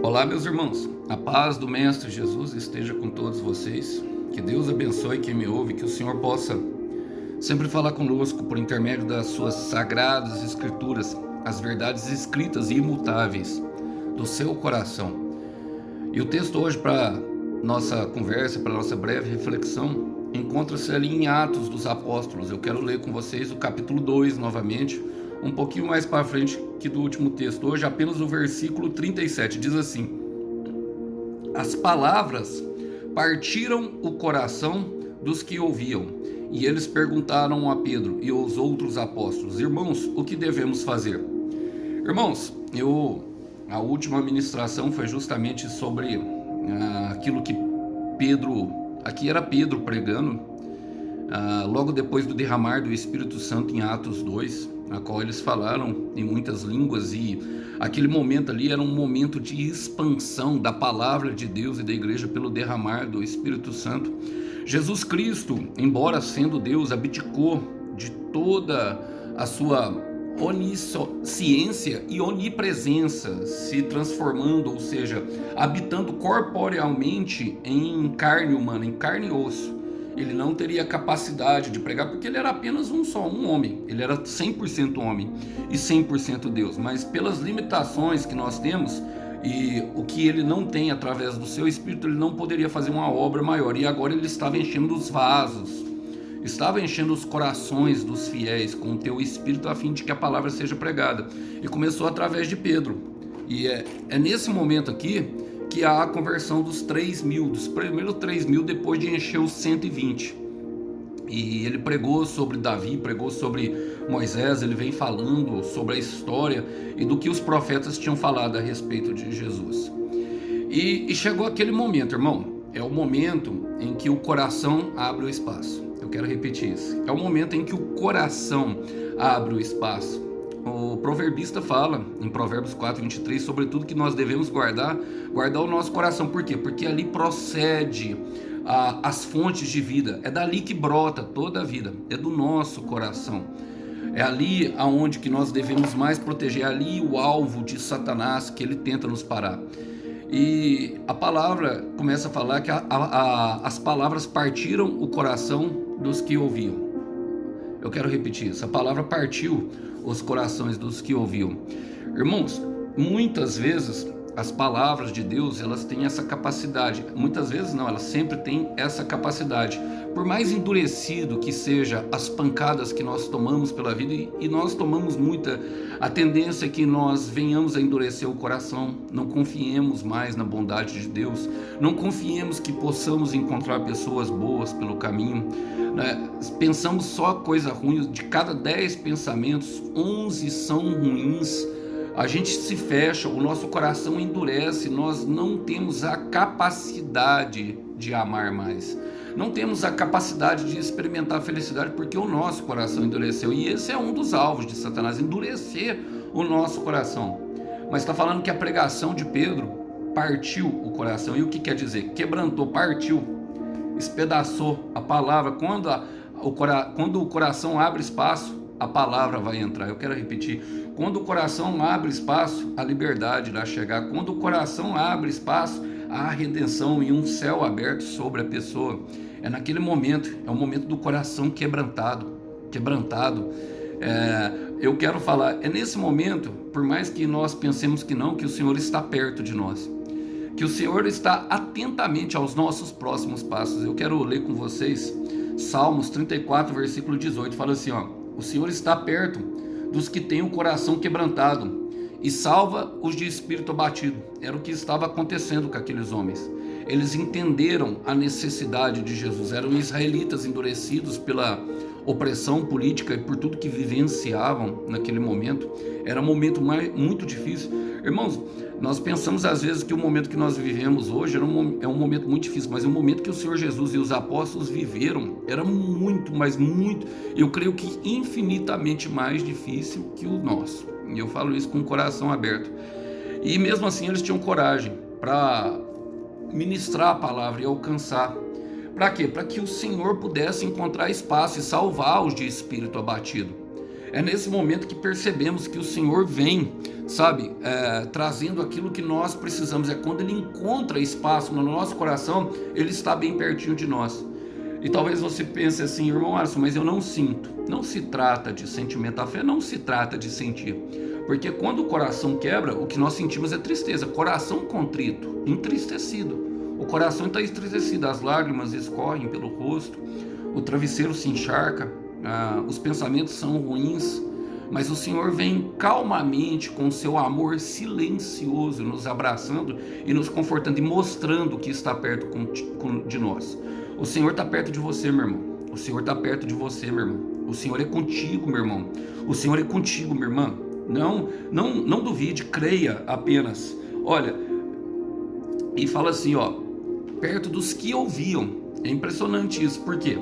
Olá, meus irmãos. A paz do Mestre Jesus esteja com todos vocês. Que Deus abençoe quem me ouve, que o Senhor possa sempre falar conosco por intermédio das suas sagradas escrituras, as verdades escritas e imutáveis do seu coração. E o texto hoje para nossa conversa, para nossa breve reflexão, encontra-se ali em Atos dos Apóstolos. Eu quero ler com vocês o capítulo 2 novamente, um pouquinho mais para frente que do último texto. Hoje apenas o versículo 37 diz assim: as palavras partiram o coração dos que ouviam, e eles perguntaram a Pedro e aos outros apóstolos: irmãos, o que devemos fazer? Irmãos, a última ministração foi justamente sobre aquilo que aqui era Pedro pregando, logo depois do derramar do Espírito Santo em Atos 2, na qual eles falaram em muitas línguas, e aquele momento ali era um momento de expansão da palavra de Deus e da igreja pelo derramar do Espírito Santo. Jesus Cristo, embora sendo Deus, abdicou de toda a sua onisciência e onipresença, se transformando, ou seja, habitando corporealmente em carne humana, em carne e osso. Ele não teria capacidade de pregar, porque ele era apenas um homem. Ele era 100% homem e 100% Deus. Mas pelas limitações que nós temos e o que ele não tem através do seu Espírito, ele não poderia fazer uma obra maior. E agora ele estava enchendo os vasos, estava enchendo os corações dos fiéis com o teu Espírito, a fim de que a palavra seja pregada. E começou através de Pedro. E é nesse momento aqui que há a conversão dos 3.000, dos primeiros 3.000, depois de encher os 120. E ele pregou sobre Davi, pregou sobre Moisés, ele vem falando sobre a história e do que os profetas tinham falado a respeito de Jesus. E chegou aquele momento, irmão, é o momento em que o coração abre o espaço. Eu quero repetir isso. É o momento em que o coração abre o espaço. O proverbista fala em Provérbios 4:23 sobre tudo que nós devemos guardar o nosso coração. Por quê? Porque ali procede as fontes de vida. É dali que brota toda a vida. É do nosso coração. É ali aonde que nós devemos mais proteger. É ali o alvo de Satanás, que ele tenta nos parar. E a palavra começa a falar que as palavras partiram o coração dos que ouviam. Eu quero repetir isso. A palavra partiu os corações dos que ouviam. Irmãos, muitas vezes as palavras de Deus, elas têm essa capacidade. Muitas vezes não, elas sempre têm essa capacidade. Por mais endurecido que seja as pancadas que nós tomamos pela vida, e nós tomamos muita, a tendência é que nós venhamos a endurecer o coração, não confiemos mais na bondade de Deus, não confiemos que possamos encontrar pessoas boas pelo caminho, né? Pensamos só coisa ruim. De cada 10 pensamentos, 11 são ruins. A gente se fecha, o nosso coração endurece, nós não temos a capacidade de amar mais. Não temos a capacidade de experimentar a felicidade porque o nosso coração endureceu. E esse é um dos alvos de Satanás, endurecer o nosso coração. Mas está falando que a pregação de Pedro partiu o coração. E o que quer dizer? Quebrantou, partiu, espedaçou a palavra. Quando o coração abre espaço, a palavra vai entrar. Eu quero repetir: quando o coração abre espaço, a liberdade irá chegar. Quando o coração abre espaço, há redenção e um céu aberto sobre a pessoa. É naquele momento, é o momento do coração quebrantado. Eu quero falar, é nesse momento, por mais que nós pensemos que não, que o Senhor está perto de nós, que o Senhor está atentamente aos nossos próximos passos. Eu quero ler com vocês Salmos 34, versículo 18, fala assim, ó: o Senhor está perto dos que têm o coração quebrantado e salva os de espírito abatido. Era o que estava acontecendo com aqueles homens. Eles entenderam a necessidade de Jesus. Eram israelitas endurecidos pela opressão política e por tudo que vivenciavam naquele momento. Era um momento muito difícil. Irmãos, nós pensamos às vezes que o momento que nós vivemos hoje é um momento muito difícil, mas o momento que o Senhor Jesus e os apóstolos viveram era muito, mas muito, eu creio que infinitamente mais difícil que o nosso. E eu falo isso com o coração aberto. E mesmo assim eles tinham coragem para ministrar a palavra e alcançar. Para quê? Para que o Senhor pudesse encontrar espaço e salvar os de espírito abatido. É nesse momento que percebemos que o Senhor vem, sabe, trazendo aquilo que nós precisamos. É quando Ele encontra espaço no nosso coração, Ele está bem pertinho de nós. E talvez você pense assim, irmão Alisson, mas eu não sinto. Não se trata de sentimento. A fé não se trata de sentir. Porque quando o coração quebra, o que nós sentimos é tristeza. Coração contrito, entristecido. O coração está entristecido, as lágrimas escorrem pelo rosto, o travesseiro se encharca, os pensamentos são ruins. Mas o Senhor vem calmamente com o seu amor silencioso, nos abraçando e nos confortando e mostrando que está perto de nós. O Senhor está perto de você, meu irmão. O Senhor está perto de você, meu irmão. O Senhor é contigo, meu irmão. O Senhor é contigo, minha irmã. Não duvide, creia apenas. Olha, e fala assim, ó, perto dos que ouviam. É impressionante isso. Por quê?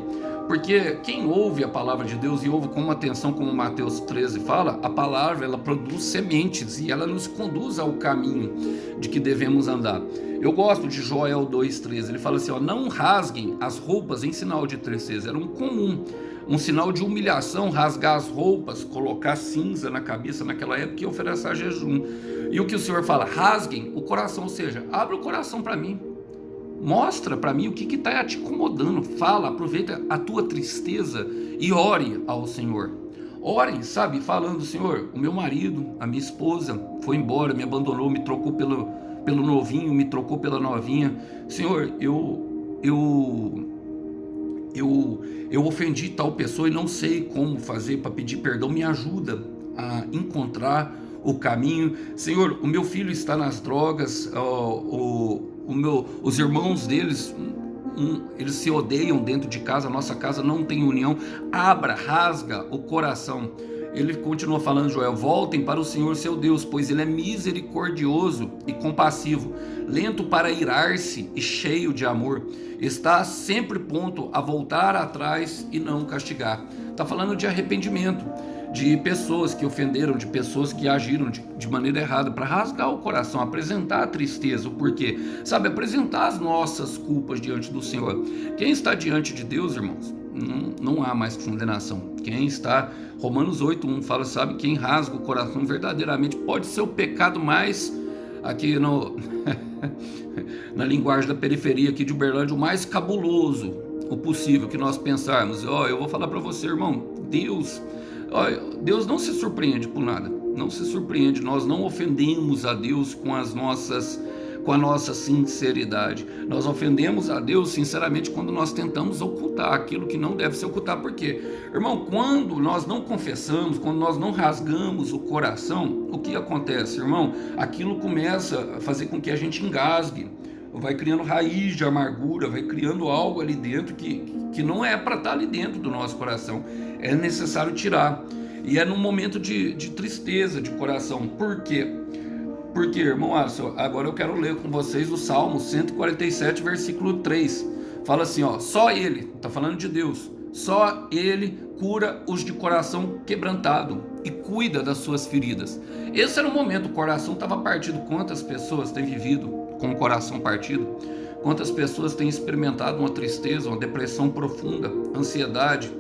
Porque quem ouve a palavra de Deus e ouve com atenção, como Mateus 13 fala, a palavra ela produz sementes e ela nos conduz ao caminho de que devemos andar. Eu gosto de Joel 2,13, ele fala assim, ó, não rasguem as roupas em sinal de tristeza. Era um sinal de humilhação, rasgar as roupas, colocar cinza na cabeça naquela época e oferecer jejum. E o que o Senhor fala? Rasguem o coração, ou seja, abre o coração para mim. Mostra para mim o que está te incomodando. Fala, aproveita a tua tristeza e ore ao Senhor. Ore, sabe, falando, Senhor, o meu marido, a minha esposa foi embora, me abandonou, me trocou pelo novinho, me trocou pela novinha. Senhor, eu ofendi tal pessoa e não sei como fazer para pedir perdão. Me ajuda a encontrar o caminho. Senhor, o meu filho está nas drogas, os irmãos deles, eles se odeiam dentro de casa, a nossa casa não tem união. Abra, rasga o coração. Ele continua falando, Joel, voltem para o Senhor seu Deus, pois Ele é misericordioso e compassivo, lento para irar-se e cheio de amor. Está sempre pronto a voltar atrás e não castigar. Está falando de arrependimento, de pessoas que ofenderam, de pessoas que agiram de maneira errada, para rasgar o coração, apresentar a tristeza, o porquê, sabe, apresentar as nossas culpas diante do Senhor. Quem está diante de Deus, irmãos, não há mais condenação. Quem está, Romanos 8:1 fala, sabe, quem rasga o coração verdadeiramente pode ser o pecado mais, aqui na linguagem da periferia aqui de Uberlândia, o mais cabuloso, o possível que nós pensarmos. Eu vou falar para você, irmão, Deus não se surpreende por nada, não se surpreende. Nós não ofendemos a Deus com a nossa sinceridade. Nós ofendemos a Deus sinceramente quando nós tentamos ocultar aquilo que não deve ser ocultado. Por quê? Irmão, quando nós não confessamos, quando nós não rasgamos o coração, o que acontece, irmão? Aquilo começa a fazer com que a gente engasgue, vai criando raiz de amargura, vai criando algo ali dentro que não é para estar ali dentro do nosso coração. É necessário tirar. E é num momento de tristeza de coração. Por quê? Porque, irmão Alisson, agora eu quero ler com vocês o Salmo 147, versículo 3. Fala assim, ó, só Ele, está falando de Deus, só Ele cura os de coração quebrantado e cuida das suas feridas. Esse era o momento, o coração estava partido. Quantas pessoas têm vivido com o coração partido? Quantas pessoas têm experimentado uma tristeza, uma depressão profunda, ansiedade,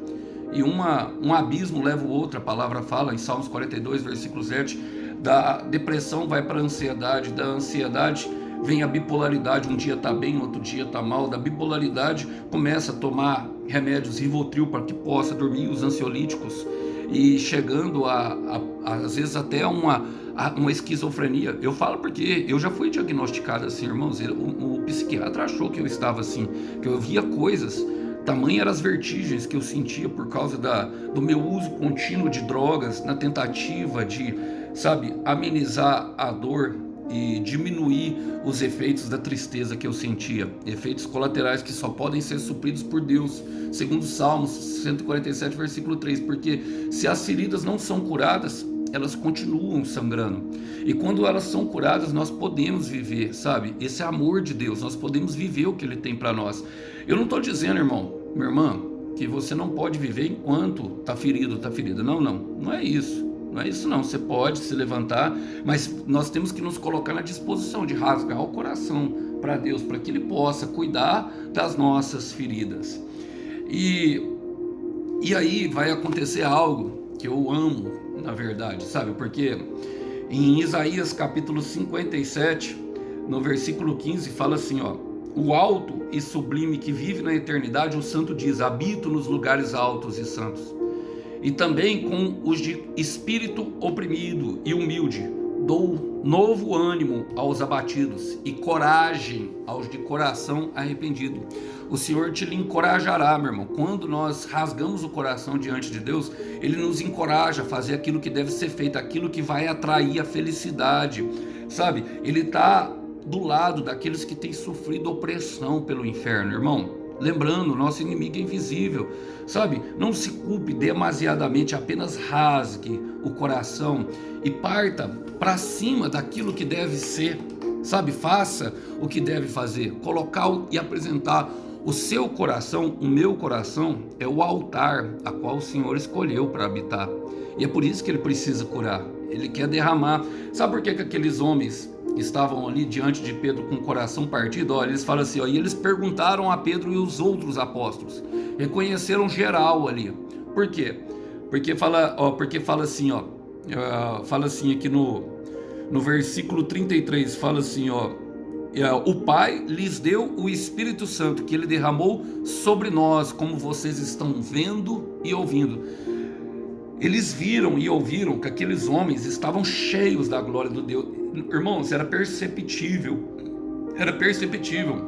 e um abismo leva o outro. A palavra fala em Salmos 42, versículo 7, da depressão vai para a ansiedade, da ansiedade vem a bipolaridade, um dia está bem, outro dia está mal. Da bipolaridade começa a tomar remédios Rivotril para que possa dormir, os ansiolíticos, e chegando às vezes até uma esquizofrenia. Eu falo porque eu já fui diagnosticado assim, irmãos. O psiquiatra achou que eu estava assim, que eu via coisas. Tamanha eram as vertigens que eu sentia por causa do meu uso contínuo de drogas, na tentativa de, sabe, amenizar a dor e diminuir os efeitos da tristeza que eu sentia. Efeitos colaterais que só podem ser supridos por Deus, segundo Salmos 147, versículo 3. Porque se as feridas não são curadas, elas continuam sangrando. E quando elas são curadas, nós podemos viver, sabe, esse amor de Deus, nós podemos viver o que Ele tem para nós. Eu não estou dizendo, irmão, minha irmã, que você não pode viver enquanto está ferido, está ferida. Não é isso. Não é isso não, você pode se levantar, mas nós temos que nos colocar na disposição de rasgar o coração para Deus, para que Ele possa cuidar das nossas feridas. E aí vai acontecer algo que eu amo, na verdade, sabe? Porque em Isaías capítulo 57, no versículo 15, fala assim, ó: o alto e sublime que vive na eternidade, o santo diz: habito nos lugares altos e santos. E também com os de espírito oprimido e humilde, dou novo ânimo aos abatidos e coragem aos de coração arrependido. O Senhor te encorajará, meu irmão. Quando nós rasgamos o coração diante de Deus, Ele nos encoraja a fazer aquilo que deve ser feito, aquilo que vai atrair a felicidade, sabe? Ele está do lado daqueles que têm sofrido opressão pelo inferno, irmão. Lembrando, nosso inimigo é invisível, sabe? Não se culpe demasiadamente, apenas rasgue o coração e parta para cima daquilo que deve ser, sabe? Faça o que deve fazer, colocar e apresentar o seu coração. O meu coração é o altar a qual o Senhor escolheu para habitar, e é por isso que Ele precisa curar. Ele quer derramar. Sabe por que aqueles homens estavam ali diante de Pedro com o coração partido? Olha, eles falam assim, ó: e eles perguntaram a Pedro e os outros apóstolos. Reconheceram geral ali. Por quê? Porque fala assim, ó, fala assim aqui no versículo 33, fala assim, ó: o Pai lhes deu o Espírito Santo, que Ele derramou sobre nós, como vocês estão vendo e ouvindo. Eles viram e ouviram que aqueles homens estavam cheios da glória do Deus. Irmãos, era perceptível,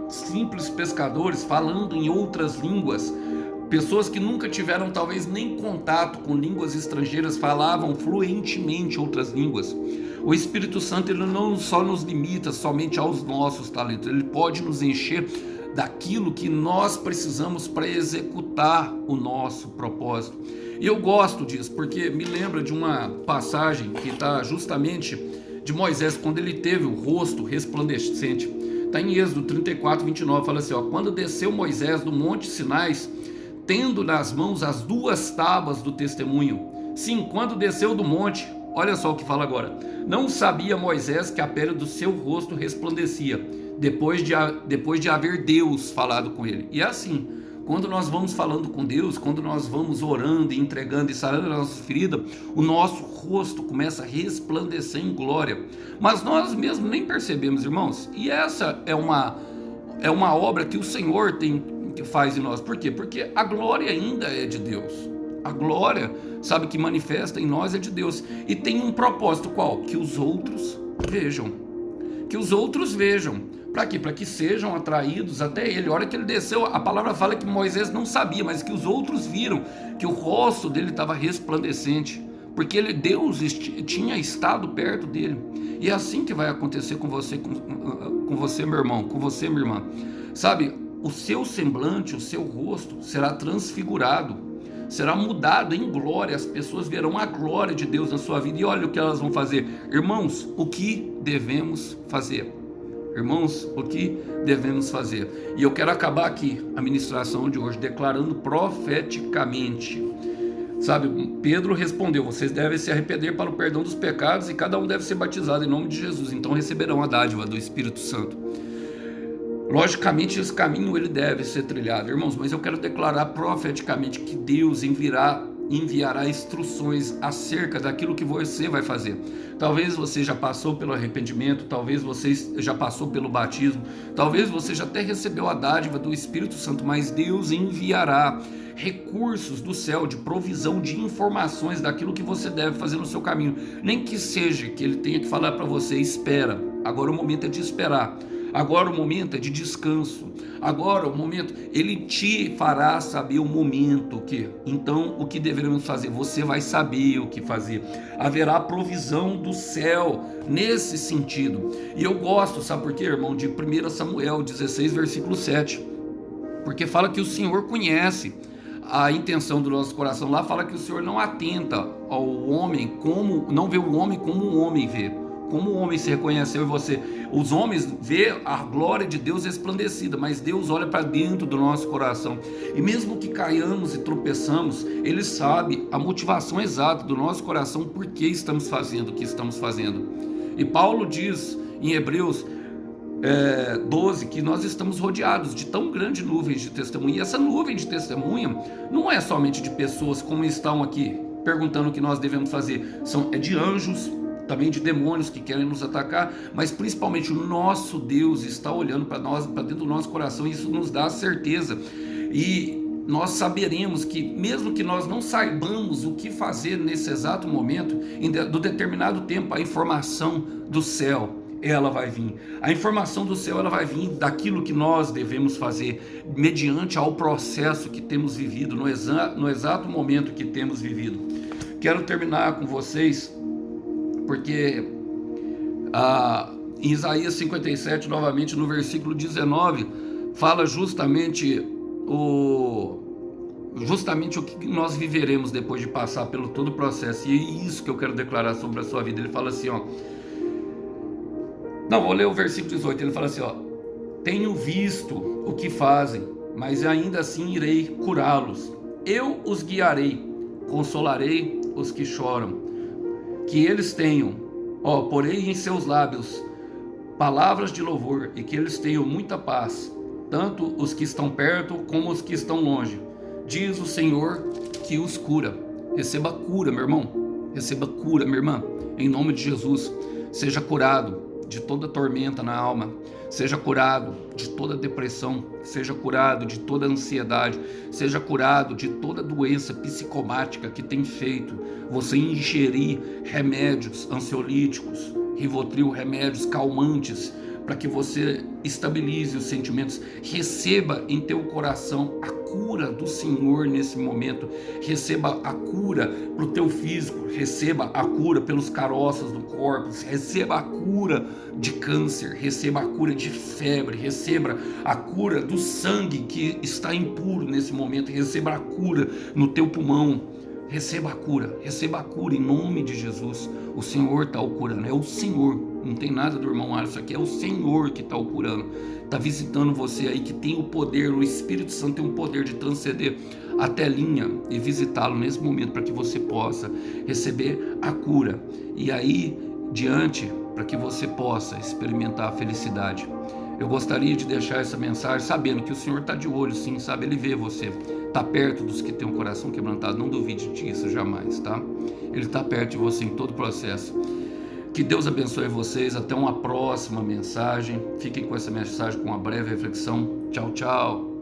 simples pescadores falando em outras línguas, pessoas que nunca tiveram talvez nem contato com línguas estrangeiras, falavam fluentemente outras línguas. O Espírito Santo, ele não só nos limita somente aos nossos talentos, ele pode nos encher daquilo que nós precisamos para executar o nosso propósito. E eu gosto disso, porque me lembra de uma passagem que está justamente de Moisés, quando ele teve o rosto resplandecente. Está em Êxodo 34, 29, fala assim, ó: quando desceu Moisés do monte Sinais, tendo nas mãos as 2 tábuas do testemunho. Sim, quando desceu do monte, olha só o que fala agora: não sabia Moisés que a pele do seu rosto resplandecia, depois de haver Deus falado com ele. E é assim, quando nós vamos falando com Deus, quando nós vamos orando e entregando e sarando a nossa ferida, o nosso rosto começa a resplandecer em glória. Mas nós mesmos nem percebemos, irmãos. E essa é uma obra que o Senhor que faz em nós. Por quê? Porque a glória ainda é de Deus. A glória, sabe, que manifesta em nós é de Deus. E tem um propósito qual? Que os outros vejam. Que os outros vejam. Para quê? Para que sejam atraídos até ele. A hora que ele desceu, a palavra fala que Moisés não sabia, mas que os outros viram que o rosto dele estava resplandecente, porque Deus tinha estado perto dele. E é assim que vai acontecer com você, com você, meu irmão, com você, minha irmã. Sabe, o seu semblante, o seu rosto será transfigurado, será mudado em glória. As pessoas verão a glória de Deus na sua vida. E olha o que elas vão fazer. Irmãos, o que devemos fazer? Irmãos, o que devemos fazer? E eu quero acabar aqui a ministração de hoje declarando profeticamente. Sabe, Pedro respondeu: vocês devem se arrepender para o perdão dos pecados e cada um deve ser batizado em nome de Jesus, então receberão a dádiva do Espírito Santo. Logicamente esse caminho ele deve ser trilhado, irmãos, mas eu quero declarar profeticamente que Deus enviará instruções acerca daquilo que você vai fazer. Talvez você já passou pelo arrependimento, talvez você já passou pelo batismo, talvez você já até recebeu a dádiva do Espírito Santo, mas Deus enviará recursos do céu de provisão de informações daquilo que você deve fazer no seu caminho. Nem que seja que ele tenha que falar para você: espera, agora o momento é de esperar. Agora o momento é de descanso. Agora o momento, ele te fará saber o momento que. Então, o que devemos fazer? Você vai saber o que fazer. Haverá provisão do céu nesse sentido. E eu gosto, sabe por quê, irmão? De 1 Samuel 16, versículo 7. Porque fala que o Senhor conhece a intenção do nosso coração. Lá fala que o Senhor não atenta ao homem como, não vê o homem como um homem vê. Como o homem se reconheceu em você. Os homens vê a glória de Deus resplandecida, mas Deus olha para dentro do nosso coração. E mesmo que caiamos e tropeçamos, Ele sabe a motivação exata do nosso coração, por que estamos fazendo o que estamos fazendo. E Paulo diz em Hebreus 12 que nós estamos rodeados de tão grande nuvem de testemunha. E essa nuvem de testemunha não é somente de pessoas como estão aqui perguntando o que nós devemos fazer. É de anjos, também de demônios que querem nos atacar, mas principalmente o nosso Deus está olhando para nós, para dentro do nosso coração, e isso nos dá certeza. E nós saberemos que, mesmo que nós não saibamos o que fazer nesse exato momento, do determinado tempo, a informação do céu, ela vai vir. A informação do céu, ela vai vir daquilo que nós devemos fazer, mediante ao processo que temos vivido, no exato momento que temos vivido. Quero terminar com vocês, porque em Isaías 57, novamente no versículo 19, fala justamente o que nós viveremos depois de passar pelo todo o processo. E é isso que eu quero declarar sobre a sua vida. Ele fala assim, vou ler o versículo 18. Ele fala assim, tenho visto o que fazem, mas ainda assim irei curá-los. Eu os guiarei, consolarei os que choram. Que eles tenham, porei em seus lábios palavras de louvor, e que eles tenham muita paz, tanto os que estão perto como os que estão longe. Diz o Senhor que os cura. Receba cura, meu irmão. Receba cura, minha irmã. Em nome de Jesus. Seja curado de toda tormenta na alma. Seja curado de toda depressão. Seja curado de toda ansiedade. Seja curado de toda doença psicomática que tem feito você ingerir remédios ansiolíticos, Rivotril, remédios calmantes, para que você estabilize os sentimentos. Receba em teu coração a cura do Senhor nesse momento. Receba a cura para o teu físico. Receba a cura pelos caroços do corpo. Receba a cura de câncer. Receba a cura de febre. Receba a cura do sangue que está impuro nesse momento. Receba a cura no teu pulmão. Receba a cura em nome de Jesus. O Senhor está o curando, é o Senhor, não tem nada do irmão Alisson aqui, é o Senhor que está o curando, está visitando você aí, que tem o poder, o Espírito Santo tem o poder de transcender a telinha e visitá-lo nesse momento, para que você possa receber a cura, e aí diante, para que você possa experimentar a felicidade. Eu gostaria de deixar essa mensagem sabendo que o Senhor está de olho, sim, sabe? Ele vê você, está perto dos que têm o coração quebrantado, não duvide disso jamais, tá? Ele está perto de você em todo o processo. Que Deus abençoe vocês, até uma próxima mensagem. Fiquem com essa mensagem, com uma breve reflexão. Tchau, tchau.